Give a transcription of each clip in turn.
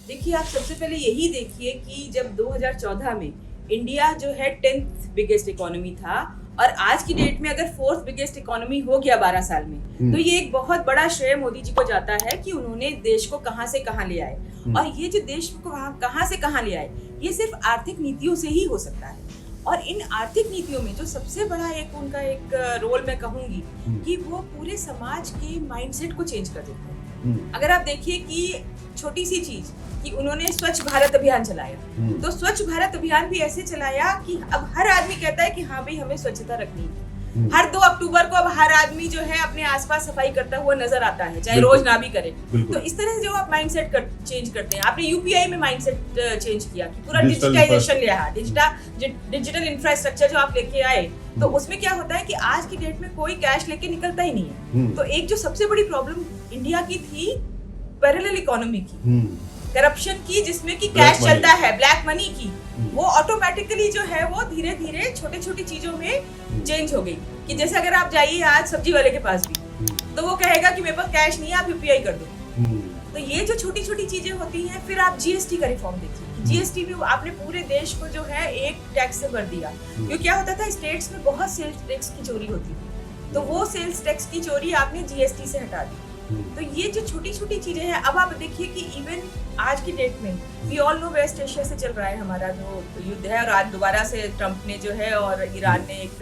देखिए, आप सबसे पहले यही देखिए कि जब 2014 में इंडिया जो है 10th बिगेस्ट इकोनॉमी था और आज की डेट में अगर 4th बिगेस्ट इकोनॉमी हो गया 12 साल में, तो ये एक बहुत बड़ा श्रेय मोदी जी को जाता है कि उन्होंने देश को कहां से कहां ले आए। और ये जो देश को कहां से कहां ले आए, ये सिर्फ आर्थिक नीतियों से ही हो सकता है। और इन आर्थिक नीतियों में जो सबसे बड़ा उनका एक रोल मैं कहूंगी कि वो पूरे समाज के माइंडसेट को चेंज कर देते हैं। अगर आप देखिए कि छोटी सी चीज कि उन्होंने स्वच्छ भारत अभियान चलाया, तो स्वच्छ भारत अभियान भी ऐसे चलाया कि अब हर आदमी कहता है कि हाँ भाई हमें स्वच्छता रखनी है। हर 2 अक्टूबर को अब हर आदमी जो है अपने आसपास सफाई करता हुआ नजर आता है, चाहे रोज ना भी करे। तो इस तरह से जो आप माइंडसेट चेंज करते हैं, आपने यूपीआई में माइंडसेट चेंज किया कि पूरा डिजिटाइजेशन लिया, डिजिटल इंफ्रास्ट्रक्चर जो आप लेके आए, तो उसमें क्या होता है कि आज की डेट में कोई कैश लेके निकलता ही नहीं है। तो एक जो सबसे बड़ी प्रॉब्लम इंडिया की थी पैरेलल इकोनॉमी की, करप्शन की, जिसमें कि कैश चलता है, ब्लैक मनी की, वो ऑटोमेटिकली जो है वो धीरे धीरे छोटी छोटी चीजों में चेंज हो गई। कि जैसे अगर आप जाइए आज सब्जी वाले के पास भी, तो वो कहेगा कि मेरे पास कैश नहीं है, आप यूपीआई कर दो। तो ये जो छोटी छोटी चीजें होती हैं। फिर आप जीएसटी का रिफॉर्म देखिए, जीएसटी भी आपने पूरे देश को जो है एक टैक्स से भर दिया। क्योंकि क्या होता था, स्टेट्स में बहुत सेल्स टैक्स की चोरी होती थी, तो वो सेल्स टैक्स की चोरी आपने जीएसटी से हटा दी। तो ये जो छोटी छोटी चीजें हैं, अब आप देखिए कि इवन आज की डेट में we all know West Asia से चल रहा है हमारा जो युद्ध है, और आज दोबारा से ट्रम्प ने जो है और ईरान ने एक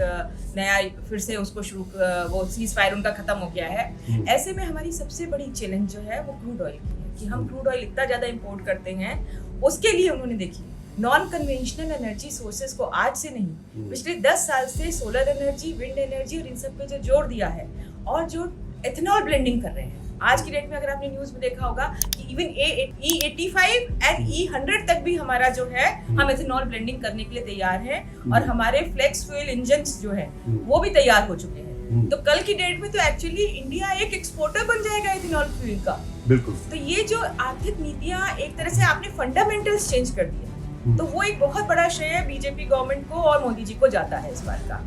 नया फिर से उसको शुरू, वो सीज फायर उनका खत्म हो गया है। ऐसे में हमारी सबसे बड़ी चैलेंज जो है वो क्रूड ऑयल की है कि हम क्रूड ऑयल इतना ज्यादा इम्पोर्ट करते हैं। उसके लिए उन्होंने देखिए नॉन कन्वेंशनल एनर्जी सोर्सेज को आज से नहीं, पिछले 10 साल से सोलर एनर्जी, विंड एनर्जी और इन सब पे जो जोर दिया है, और जो एथेनॉल ब्लेंडिंग कर रहे हैं। आज की डेट में अगर आपने न्यूज में देखा होगा कि इवन E85 एंड E100 तक भी हमारा जो है हम एथेनॉल ब्लेंडिंग करने के लिए तैयार हैं, और हमारे फ्लेक्स फ्यूल इंजन्स जो है वो भी तैयार हो चुके हैं। तो कल की डेट में तो एक्चुअली इंडिया एक एक्सपोर्टर बन जाएगा एथेनॉल फ्यूल का। बिल्कुल। तो ये जो आर्थिक नीतियां एक तरह से आपने फंडामेंटल्स चेंज कर दिए, तो वो एक बहुत बड़ा श्रेय बीजेपी गवर्नमेंट को और मोदी जी को जाता है इस बात का।